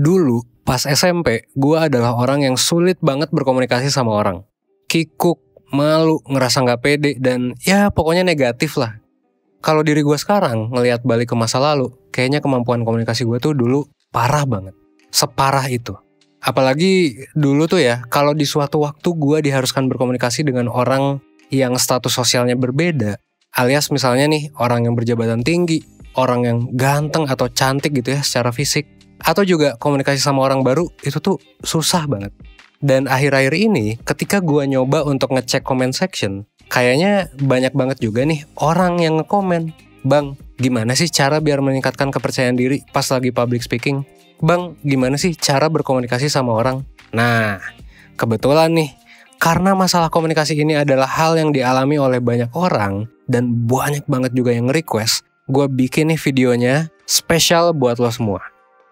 Dulu, pas SMP, gue adalah orang yang sulit banget berkomunikasi sama orang. Kikuk, malu, ngerasa gak pede, dan ya pokoknya negatif lah. Kalau diri gue sekarang, ngelihat balik ke masa lalu, kayaknya kemampuan komunikasi gue tuh dulu parah banget. Separah itu. Apalagi dulu tuh ya, kalau di suatu waktu gue diharuskan berkomunikasi dengan orang yang status sosialnya berbeda, alias misalnya nih, orang yang berjabatan tinggi, orang yang ganteng atau cantik gitu ya secara fisik, atau juga komunikasi sama orang baru, itu tuh susah banget. Dan akhir-akhir ini, ketika gue nyoba untuk ngecek comment section, kayaknya banyak banget juga nih orang yang ngekomen, "Bang, gimana sih cara biar meningkatkan kepercayaan diri pas lagi public speaking? Bang, gimana sih cara berkomunikasi sama orang?" Nah, kebetulan nih, karena masalah komunikasi ini adalah hal yang dialami oleh banyak orang, dan banyak banget juga yang nge-request, gue bikin nih videonya spesial buat lo semua.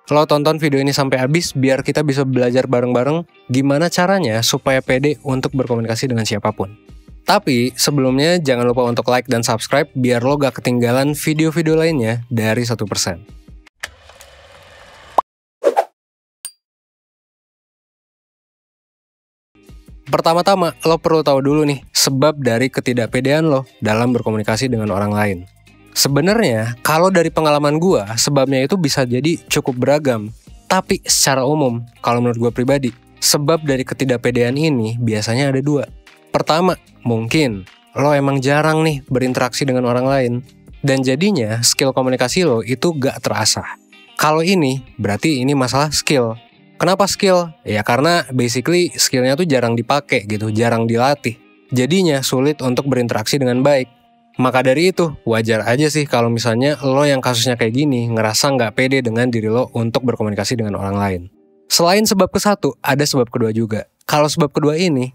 Lo tonton video ini sampai habis biar kita bisa belajar bareng-bareng gimana caranya supaya pede untuk berkomunikasi dengan siapapun. Tapi sebelumnya jangan lupa untuk like dan subscribe biar lo gak ketinggalan video-video lainnya dari 1%. Pertama-tama, lo perlu tahu dulu nih sebab dari ketidakpedean lo dalam berkomunikasi dengan orang lain. Sebenarnya, kalau dari pengalaman gue, sebabnya itu bisa jadi cukup beragam. Tapi secara umum, kalau menurut gue pribadi, sebab dari ketidakpedean ini biasanya ada dua. Pertama, mungkin lo emang jarang nih berinteraksi dengan orang lain. Dan jadinya skill komunikasi lo itu gak terasah. Kalau ini, berarti ini masalah skill. Kenapa skill? Ya karena basically skillnya tuh jarang dipakai gitu, jarang dilatih. Jadinya sulit untuk berinteraksi dengan baik. Maka dari itu, wajar aja sih kalau misalnya lo yang kasusnya kayak gini ngerasa nggak pede dengan diri lo untuk berkomunikasi dengan orang lain. Selain sebab ke satu, ada sebab kedua juga. Kalau sebab kedua ini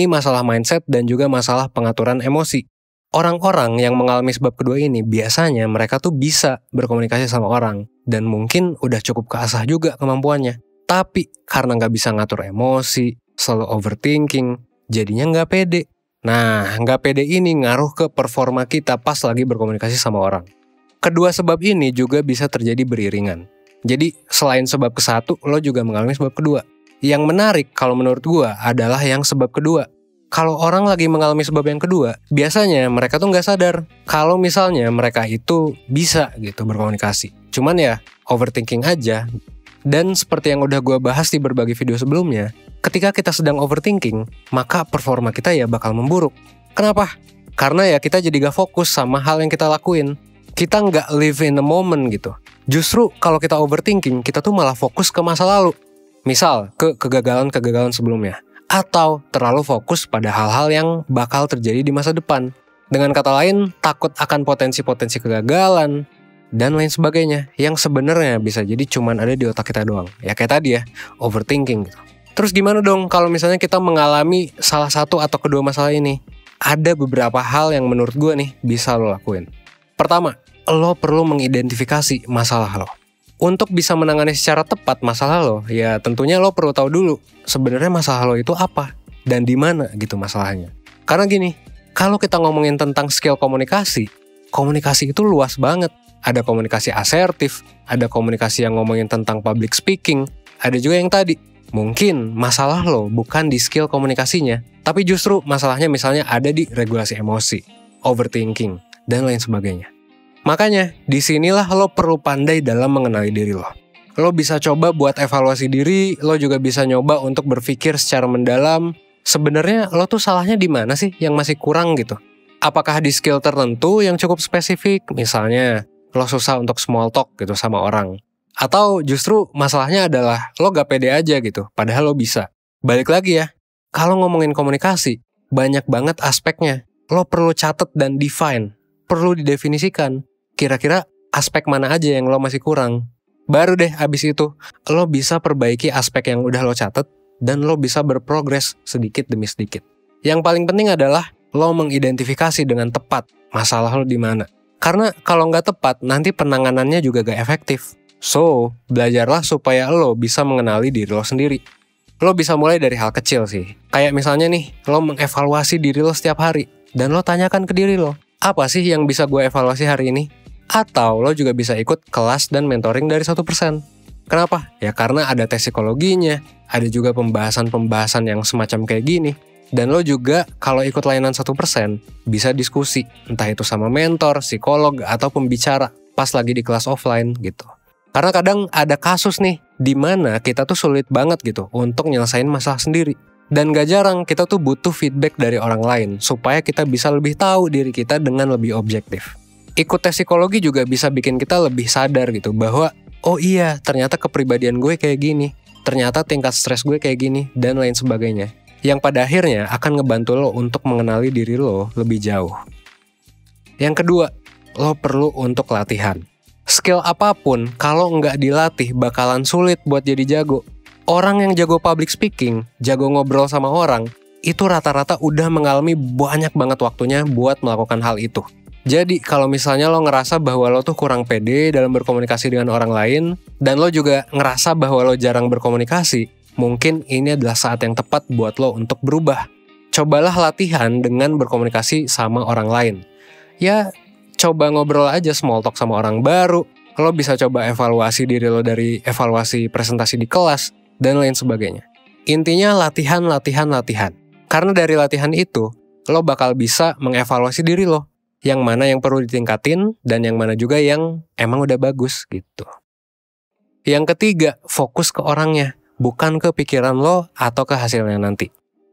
masalah mindset dan juga masalah pengaturan emosi. Orang-orang yang mengalami sebab kedua ini biasanya mereka tuh bisa berkomunikasi sama orang dan mungkin udah cukup keasah juga kemampuannya. Tapi karena nggak bisa ngatur emosi, selalu overthinking, jadinya nggak pede. Nah, nggak pede ini ngaruh ke performa kita pas lagi berkomunikasi sama orang. Kedua sebab ini juga bisa terjadi beriringan. Jadi, selain sebab ke satu, lo juga mengalami sebab kedua. Yang menarik kalau menurut gua adalah yang sebab kedua. Kalau orang lagi mengalami sebab yang kedua, biasanya mereka tuh nggak sadar kalau misalnya mereka itu bisa gitu berkomunikasi. Cuman ya, overthinking aja. Dan seperti yang udah gue bahas di berbagai video sebelumnya, ketika kita sedang overthinking, maka performa kita ya bakal memburuk. Kenapa? Karena ya kita jadi gak fokus sama hal yang kita lakuin. Kita gak live in the moment gitu. Justru kalau kita overthinking, kita tuh malah fokus ke masa lalu. Misal, ke kegagalan-kegagalan sebelumnya. Atau terlalu fokus pada hal-hal yang bakal terjadi di masa depan. Dengan kata lain, takut akan potensi-potensi kegagalan, dan lain sebagainya, yang sebenarnya bisa jadi cuman ada di otak kita doang. Ya kayak tadi ya, overthinking gitu. Terus gimana dong kalau misalnya kita mengalami salah satu atau kedua masalah ini? Ada beberapa hal yang menurut gue nih bisa lo lakuin. Pertama, lo perlu mengidentifikasi masalah lo. Untuk bisa menangani secara tepat masalah lo, ya tentunya lo perlu tahu dulu sebenarnya masalah lo itu apa dan di mana gitu masalahnya. Karena gini, kalau kita ngomongin tentang skill komunikasi itu luas banget. Ada komunikasi asertif, ada komunikasi yang ngomongin tentang public speaking, ada juga yang tadi, mungkin masalah lo bukan di skill komunikasinya, tapi justru masalahnya misalnya ada di regulasi emosi, overthinking, dan lain sebagainya. Makanya, disinilah lo perlu pandai dalam mengenali diri lo. Lo bisa coba buat evaluasi diri, lo juga bisa nyoba untuk berpikir secara mendalam, sebenarnya lo tuh salahnya di mana sih yang masih kurang gitu. Apakah di skill tertentu yang cukup spesifik, misalnya lo susah untuk small talk gitu sama orang. Atau justru masalahnya adalah lo gak pede aja gitu, padahal lo bisa. Balik lagi ya, kalau ngomongin komunikasi, banyak banget aspeknya. Lo perlu catat dan define, perlu didefinisikan. Kira-kira aspek mana aja yang lo masih kurang. Baru deh abis itu, lo bisa perbaiki aspek yang udah lo catat, dan lo bisa berprogres sedikit demi sedikit. Yang paling penting adalah lo mengidentifikasi dengan tepat masalah lo di mana. Karena kalau nggak tepat, nanti penanganannya juga gak efektif. So, belajarlah supaya lo bisa mengenali diri lo sendiri. Lo bisa mulai dari hal kecil sih. Kayak misalnya nih, lo mengevaluasi diri lo setiap hari. Dan lo tanyakan ke diri lo, apa sih yang bisa gue evaluasi hari ini? Atau lo juga bisa ikut kelas dan mentoring dari 1%. Kenapa? Ya karena ada tes psikologinya, ada juga pembahasan-pembahasan yang semacam kayak gini. Dan lo juga kalau ikut layanan 1%, bisa diskusi, entah itu sama mentor, psikolog, atau pembicara pas lagi di kelas offline gitu. Karena kadang ada kasus nih, di mana kita tuh sulit banget gitu untuk nyelesain masalah sendiri. Dan gak jarang kita tuh butuh feedback dari orang lain, supaya kita bisa lebih tahu diri kita dengan lebih objektif. Ikut tes psikologi juga bisa bikin kita lebih sadar gitu, bahwa oh iya, ternyata kepribadian gue kayak gini, ternyata tingkat stres gue kayak gini, dan lain sebagainya. Yang pada akhirnya akan ngebantu lo untuk mengenali diri lo lebih jauh. Yang kedua, lo perlu untuk latihan. Skill apapun, kalau nggak dilatih bakalan sulit buat jadi jago. Orang yang jago public speaking, jago ngobrol sama orang, itu rata-rata udah mengalami banyak banget waktunya buat melakukan hal itu. Jadi kalau misalnya lo ngerasa bahwa lo tuh kurang pede dalam berkomunikasi dengan orang lain, dan lo juga ngerasa bahwa lo jarang berkomunikasi, mungkin ini adalah saat yang tepat buat lo untuk berubah. Cobalah latihan dengan berkomunikasi sama orang lain. Ya, coba ngobrol aja small talk sama orang baru. Lo bisa coba evaluasi diri lo dari evaluasi presentasi di kelas, dan lain sebagainya. Intinya latihan. Karena dari latihan itu, lo bakal bisa mengevaluasi diri lo. Yang mana yang perlu ditingkatin, dan yang mana juga yang emang udah bagus gitu. Yang ketiga, fokus ke orangnya, bukan ke pikiran lo atau ke hasilnya nanti.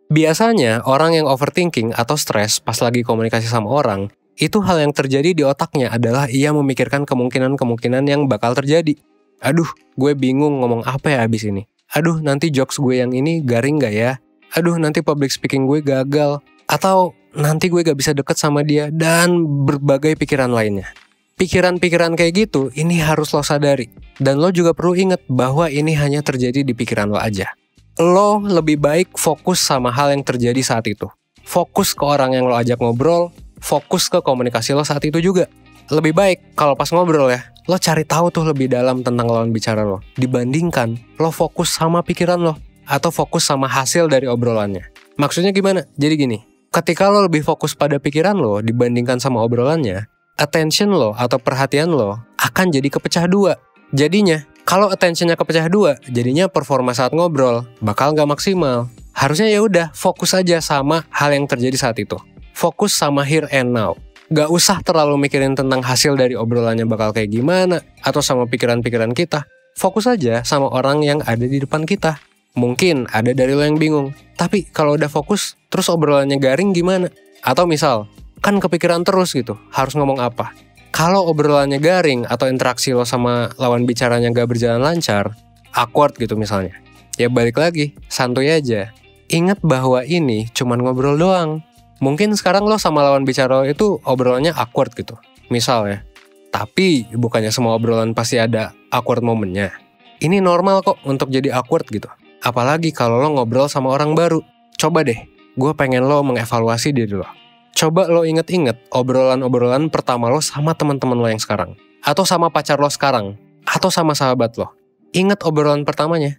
Biasanya orang yang overthinking atau stres pas lagi komunikasi sama orang, itu hal yang terjadi di otaknya adalah ia memikirkan kemungkinan-kemungkinan yang bakal terjadi. Aduh, gue bingung ngomong apa ya abis ini. Aduh, nanti jokes gue yang ini garing gak ya? Aduh, nanti public speaking gue gagal. Atau nanti gue gak bisa deket sama dia, dan berbagai pikiran lainnya. Pikiran-pikiran kayak gitu, ini harus lo sadari. Dan lo juga perlu ingat bahwa ini hanya terjadi di pikiran lo aja. Lo lebih baik fokus sama hal yang terjadi saat itu. Fokus ke orang yang lo ajak ngobrol, fokus ke komunikasi lo saat itu juga. Lebih baik kalau pas ngobrol ya, lo cari tahu tuh lebih dalam tentang lawan bicara lo, dibandingkan lo fokus sama pikiran lo, atau fokus sama hasil dari obrolannya. Maksudnya gimana? Jadi gini, ketika lo lebih fokus pada pikiran lo dibandingkan sama obrolannya, attention lo atau perhatian lo akan jadi kepecah dua. Jadinya, kalau attentionnya kepecah dua, jadinya performa saat ngobrol bakal nggak maksimal. Harusnya ya udah fokus aja sama hal yang terjadi saat itu. Fokus sama here and now. Gak usah terlalu mikirin tentang hasil dari obrolannya bakal kayak gimana, atau sama pikiran-pikiran kita. Fokus aja sama orang yang ada di depan kita. Mungkin ada dari lo yang bingung, tapi kalau udah fokus, terus obrolannya garing gimana? Atau misal, kan kepikiran terus gitu, harus ngomong apa? Kalau obrolannya garing atau interaksi lo sama lawan bicaranya gak berjalan lancar, awkward gitu misalnya, ya balik lagi, santuy aja. Ingat bahwa ini cuman ngobrol doang. Mungkin sekarang lo sama lawan bicara lo itu obrolannya awkward gitu, misal ya. Tapi bukannya semua obrolan pasti ada awkward momennya. Ini normal kok untuk jadi awkward gitu. Apalagi kalau lo ngobrol sama orang baru. Coba deh, gue pengen lo mengevaluasi diri lo. Coba lo inget-inget obrolan-obrolan pertama lo sama teman-teman lo yang sekarang. Atau sama pacar lo sekarang. Atau sama sahabat lo. Ingat obrolan pertamanya.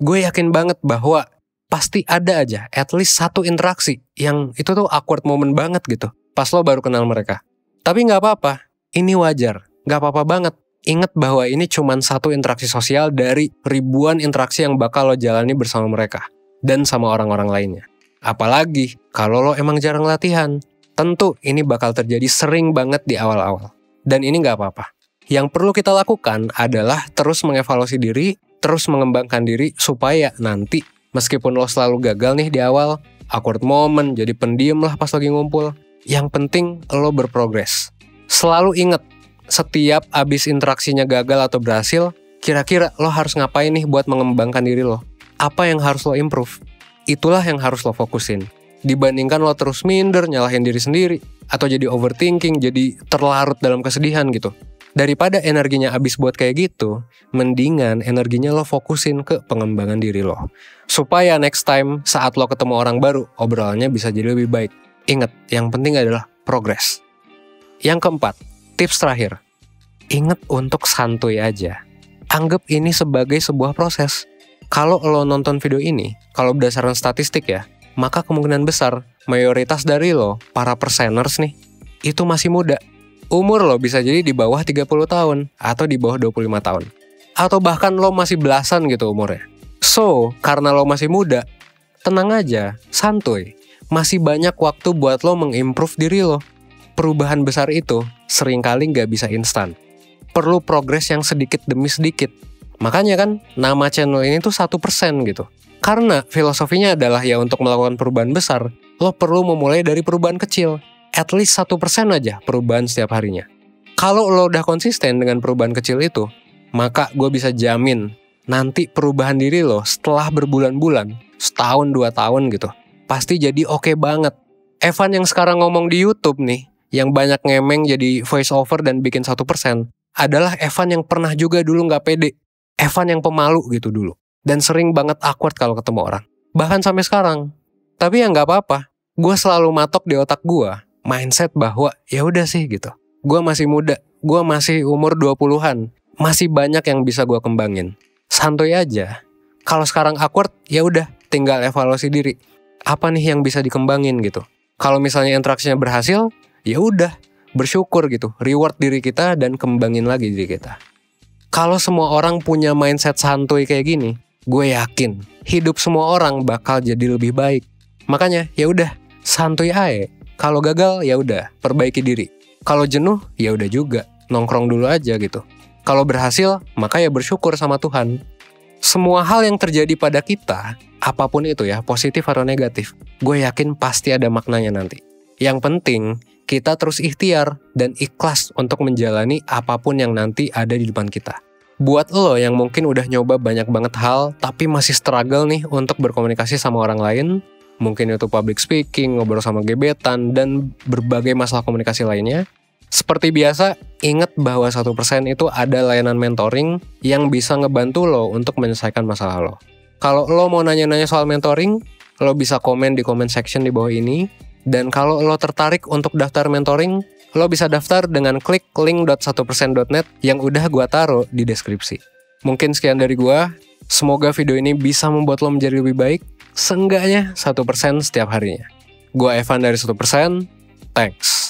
Gue yakin banget bahwa pasti ada aja at least satu interaksi yang itu tuh awkward moment banget gitu. Pas lo baru kenal mereka. Tapi gak apa-apa, ini wajar. Gak apa-apa banget. Ingat bahwa ini cuma satu interaksi sosial dari ribuan interaksi yang bakal lo jalani bersama mereka. Dan sama orang-orang lainnya. Apalagi kalau lo emang jarang latihan. Tentu ini bakal terjadi sering banget di awal-awal. Dan ini gak apa-apa. Yang perlu kita lakukan adalah terus mengevaluasi diri, terus mengembangkan diri supaya nanti meskipun lo selalu gagal nih di awal, awkward moment, jadi pendiam lah pas lagi ngumpul. Yang penting lo berprogres. Selalu ingat, setiap abis interaksinya gagal atau berhasil, kira-kira lo harus ngapain nih buat mengembangkan diri lo? Apa yang harus lo improve? Itulah yang harus lo fokusin. Dibandingkan lo terus minder, nyalahin diri sendiri, atau jadi overthinking, jadi terlarut dalam kesedihan gitu. Daripada energinya abis buat kayak gitu, mendingan energinya lo fokusin ke pengembangan diri lo. Supaya next time saat lo ketemu orang baru, obrolannya bisa jadi lebih baik. Ingat, yang penting adalah progress. Yang keempat, tips terakhir, ingat untuk santuy aja. Anggap ini sebagai sebuah proses. Kalau lo nonton video ini, kalau berdasarkan statistik ya, maka kemungkinan besar mayoritas dari lo, para perseners nih, itu masih muda. Umur lo bisa jadi di bawah 30 tahun atau di bawah 25 tahun. Atau bahkan lo masih belasan gitu umurnya. So, karena lo masih muda, tenang aja, santuy. Masih banyak waktu buat lo mengimprove diri lo. Perubahan besar itu seringkali nggak bisa instan. Perlu progres yang sedikit demi sedikit. Makanya kan nama channel ini tuh 1% gitu. Karena filosofinya adalah ya untuk melakukan perubahan besar, lo perlu memulai dari perubahan kecil. At least 1% aja perubahan setiap harinya. Kalau lo udah konsisten dengan perubahan kecil itu, maka gue bisa jamin nanti perubahan diri lo setelah berbulan-bulan, setahun 2 tahun gitu, pasti jadi oke banget. Evan yang sekarang ngomong di YouTube nih, yang banyak ngemeng jadi voice over dan bikin 1%, adalah Evan yang pernah juga dulu gak pede. Evan yang pemalu gitu dulu. Dan sering banget awkward kalau ketemu orang. Bahkan sampai sekarang. Tapi ya gak apa-apa. Gue selalu matok di otak gue mindset bahwa ya udah sih gitu. Gue masih muda. Gue masih umur 20-an. Masih banyak yang bisa gue kembangin. Santuy aja. Kalau sekarang awkward, ya udah tinggal evaluasi diri. Apa nih yang bisa dikembangin gitu. Kalau misalnya interaksinya berhasil, ya udah bersyukur gitu. Reward diri kita dan kembangin lagi diri kita. Kalau semua orang punya mindset santuy kayak gini, gue yakin hidup semua orang bakal jadi lebih baik. Makanya ya udah santuy aja. Kalau gagal ya udah perbaiki diri. Kalau jenuh ya udah juga nongkrong dulu aja gitu. Kalau berhasil, maka ya bersyukur sama Tuhan. Semua hal yang terjadi pada kita, apapun itu ya, positif atau negatif, gue yakin pasti ada maknanya nanti. Yang penting, kita terus ikhtiar dan ikhlas untuk menjalani apapun yang nanti ada di depan kita. Buat lo yang mungkin udah nyoba banyak banget hal, tapi masih struggle nih untuk berkomunikasi sama orang lain, mungkin itu public speaking, ngobrol sama gebetan, dan berbagai masalah komunikasi lainnya, seperti biasa, ingat bahwa 1% itu ada layanan mentoring yang bisa ngebantu lo untuk menyelesaikan masalah lo. Kalau lo mau nanya-nanya soal mentoring, lo bisa komen di comment section di bawah ini. Dan kalau lo tertarik untuk daftar mentoring, lo bisa daftar dengan klik link.1%.net yang udah gua taruh di deskripsi. Mungkin sekian dari gua. Semoga video ini bisa membuat lo menjadi lebih baik. Seenggaknya 1% setiap harinya. Gua Evan dari 1%. Thanks.